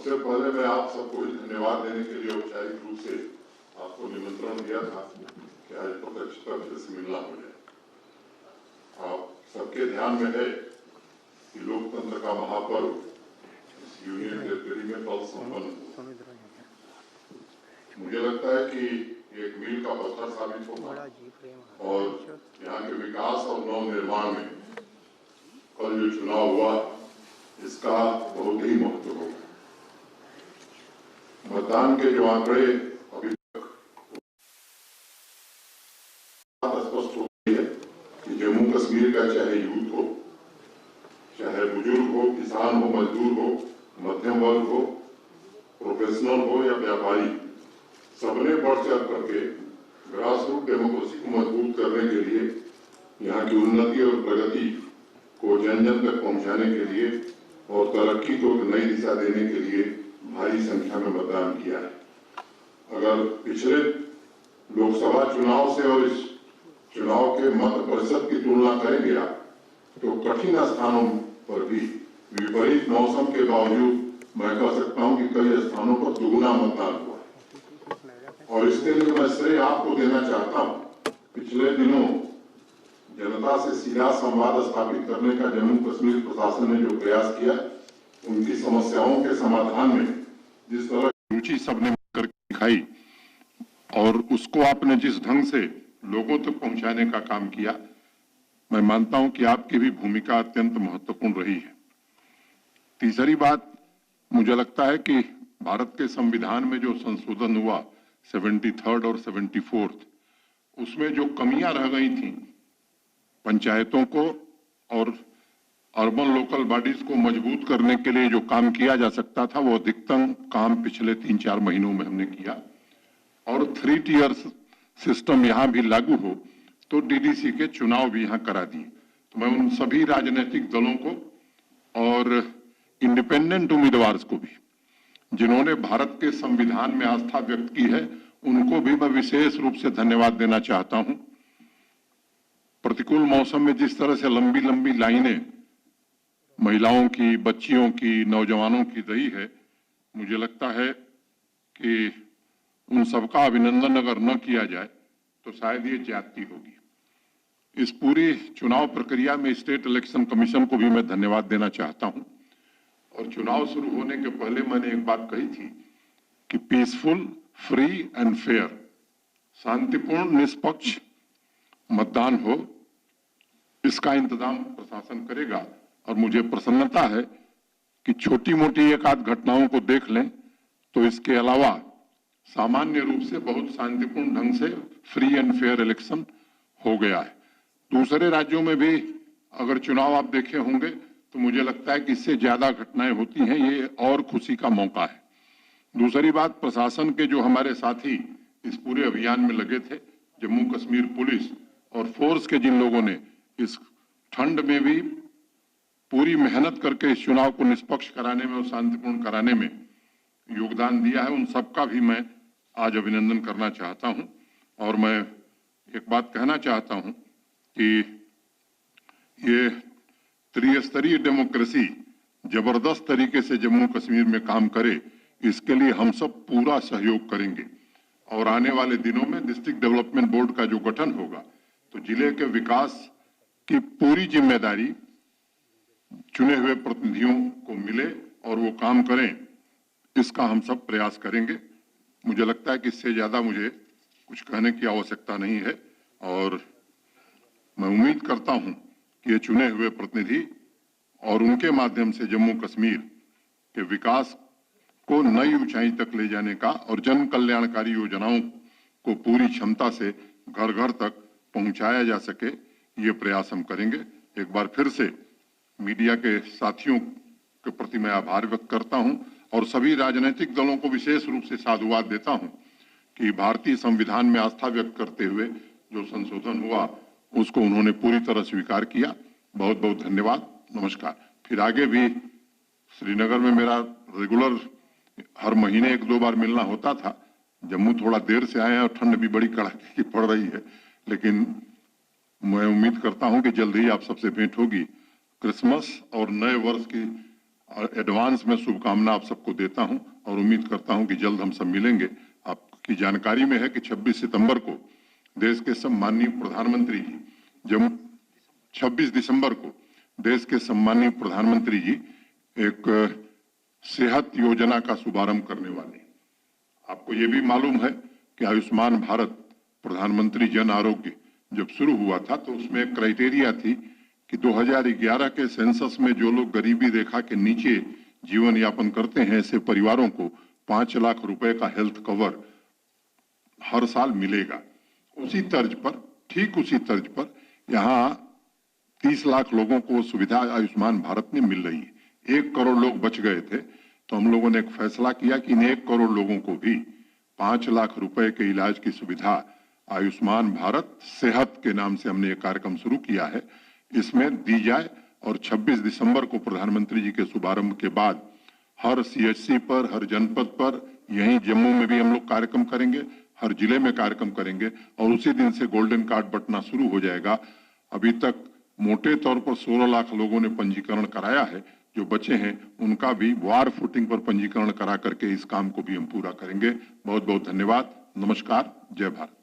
सबसे पहले मैं आप सबको धन्यवाद देने के लिए औपचारिक रूप से आपको निमंत्रण दिया था कि आज प्रत्यक्ष तथ्य से मिलना हो जाए। आप सबके ध्यान में है कि लोकतंत्र का महापर्व इस यूनियन टेरिटरी में कल संपन्न हुआ। मुझे लगता है कि एक मील का पत्थर साबित होगा और यहाँ के विकास और नव निर्माण में कल जो चुनाव हुआ इसका बहुत ही महत्व होगा। मतदान के जो आंकड़े अभी तक स्पष्ट हो गई है कि जम्मू कश्मीर का चाहे यूथ हो, चाहे बुजुर्ग हो, किसान हो, मजदूर हो, मध्यम वर्ग हो, प्रोफेशनल हो या व्यापारी, सबने बढ़ चढ़ करके ग्रास रूट डेमोक्रेसी को मजबूत करने के लिए, यहाँ की उन्नति और प्रगति को जन जन तक पहुंचाने के लिए और तरक्की को नई दिशा देने के लिए भारी संख्या में मतदान किया है। अगर पिछले लोकसभा चुनाव से और इस चुनाव के मत प्रतिशत की तुलना करेंगे आप, तो कठिन स्थानों पर भी विपरीत मौसम के बावजूद मैं कह सकता हूं कि कई स्थानों पर दुगुना मतदान हुआ और इसके लिए मैं श्रेय आपको देना चाहता हूं। पिछले दिनों जनता से सीधा संवाद स्थापित करने का जम्मू कश्मीर प्रशासन ने जो प्रयास किया, उनकी समस्याओं के समाधान में जिस तरह रुचि सबने कर दिखाई और उसको आपने जिस ढंग से लोगों तक पहुंचाने का काम किया, मैं मानता हूं कि आपकी भी भूमिका अत्यंत महत्वपूर्ण रही है। तीसरी बात, मुझे लगता है कि भारत के संविधान में जो संशोधन हुआ 73rd और 74th, उसमें जो कमियां रह गई थी, पंचायतों को और अर्बन लोकल बॉडीज को मजबूत करने के लिए जो काम किया जा सकता था, वो अधिकतम काम पिछले 3-4 महीनों में हमने किया। और 3 टियर सिस्टम यहाँ भी लागू हो तो डीडीसी के चुनाव भी यहाँ करा दिए। तो मैं उन सभी राजनीतिक दलों को और इंडिपेंडेंट उम्मीदवार को भी, जिन्होंने भारत के संविधान में आस्था व्यक्त की है, उनको भी मैं विशेष रूप से धन्यवाद देना चाहता हूं। प्रतिकूल मौसम में जिस तरह से लंबी लंबी लाइनें महिलाओं की, बच्चियों की, नौजवानों की रही है, मुझे लगता है कि उन सबका अभिनंदन अगर न किया जाए तो शायद ये ज्यादती होगी। इस पूरी चुनाव प्रक्रिया में स्टेट इलेक्शन कमीशन को भी मैं धन्यवाद देना चाहता हूं। और चुनाव शुरू होने के पहले मैंने एक बात कही थी कि पीसफुल, फ्री एंड फेयर, शांतिपूर्ण, निष्पक्ष मतदान हो, इसका इंतजाम प्रशासन करेगा। और मुझे प्रसन्नता है कि छोटी मोटी एक आध घटनाओं को देख लें तो इसके अलावा सामान्य रूप से बहुत शांतिपूर्ण ढंग से फ्री एंड फेयर इलेक्शन हो गया है। दूसरे राज्यों में भी अगर चुनाव आप देखे होंगे तो मुझे लगता है कि इससे ज्यादा घटनाएं होती हैं, ये और खुशी का मौका है। दूसरी बात, प्रशासन के जो हमारे साथी इस पूरे अभियान में लगे थे, जम्मू कश्मीर पुलिस और फोर्स के जिन लोगों ने इस ठंड में भी पूरी मेहनत करके इस चुनाव को निष्पक्ष कराने में और शांतिपूर्ण कराने में योगदान दिया है, उन सबका भी मैं आज अभिनंदन करना चाहता हूं। और मैं एक बात कहना चाहता हूं कि ये त्रिस्तरीय डेमोक्रेसी जबरदस्त तरीके से जम्मू कश्मीर में काम करे, इसके लिए हम सब पूरा सहयोग करेंगे। और आने वाले दिनों में डिस्ट्रिक्ट डेवलपमेंट बोर्ड का जो गठन होगा तो जिले के विकास की पूरी जिम्मेदारी चुने हुए प्रतिनिधियों को मिले और वो काम करें, इसका हम सब प्रयास करेंगे। मुझे लगता है कि इससे ज्यादा मुझे कुछ कहने की आवश्यकता नहीं है और मैं उम्मीद करता हूं कि ये चुने हुए प्रतिनिधि और उनके माध्यम से जम्मू कश्मीर के विकास को नई ऊंचाई तक ले जाने का और जन कल्याणकारी योजनाओं को पूरी क्षमता से घर घर तक पहुंचाया जा सके, ये प्रयास हम करेंगे। एक बार फिर से मीडिया के साथियों के प्रति मैं आभार व्यक्त करता हूं और सभी राजनीतिक दलों को विशेष रूप से साधुवाद देता हूं कि भारतीय संविधान में आस्था व्यक्त करते हुए जो संशोधन हुआ उसको उन्होंने पूरी तरह स्वीकार किया। बहुत बहुत धन्यवाद, नमस्कार। फिर आगे भी श्रीनगर में मेरा रेगुलर हर महीने 1-2 बार मिलना होता था। जम्मू थोड़ा देर से आए हैं और ठंड भी बड़ी कड़ाके की पड़ रही है, लेकिन मैं उम्मीद करता हूं कि जल्द ही आप सबसे भेंट होगी। क्रिसमस और नए वर्ष की एडवांस में शुभकामना आप सबको देता हूं और उम्मीद करता हूं कि जल्द हम सब मिलेंगे। आपकी जानकारी में है कि 26 सितंबर को देश के सम्माननीय प्रधानमंत्री जी जब 26 दिसंबर को देश के सम्माननीय प्रधानमंत्री जी एक सेहत योजना का शुभारंभ करने वाले। आपको ये भी मालूम है कि आयुष्मान भारत प्रधानमंत्री जन आरोग्य जब शुरू हुआ था तो उसमें एक क्राइटेरिया थी कि 2011 के सेंसस में जो लोग गरीबी रेखा के नीचे जीवन यापन करते हैं ऐसे परिवारों को 5 लाख रुपए का हेल्थ कवर हर साल मिलेगा। उसी तर्ज पर, ठीक उसी तर्ज पर यहाँ 30 लाख लोगों को सुविधा आयुष्मान भारत में मिल रही है। 1 करोड़ लोग बच गए थे तो हम लोगों ने एक फैसला किया कि इन 1 करोड़ लोगों को भी 5 लाख रुपए के इलाज की सुविधा आयुष्मान भारत सेहत के नाम से हमने एक कार्यक्रम शुरू किया है, इसमें दी जाए। और 26 दिसंबर को प्रधानमंत्री जी के शुभारंभ के बाद हर सीएचसी पर, हर जनपद पर, यहीं जम्मू में भी हम लोग कार्यक्रम करेंगे, हर जिले में कार्यक्रम करेंगे और उसी दिन से गोल्डन कार्ड बंटना शुरू हो जाएगा। अभी तक मोटे तौर पर 16 लाख लोगों ने पंजीकरण कराया है। जो बचे हैं उनका भी वार फुटिंग पर पंजीकरण करा करके इस काम को भी हम पूरा करेंगे। बहुत बहुत धन्यवाद। नमस्कार। जय भारत।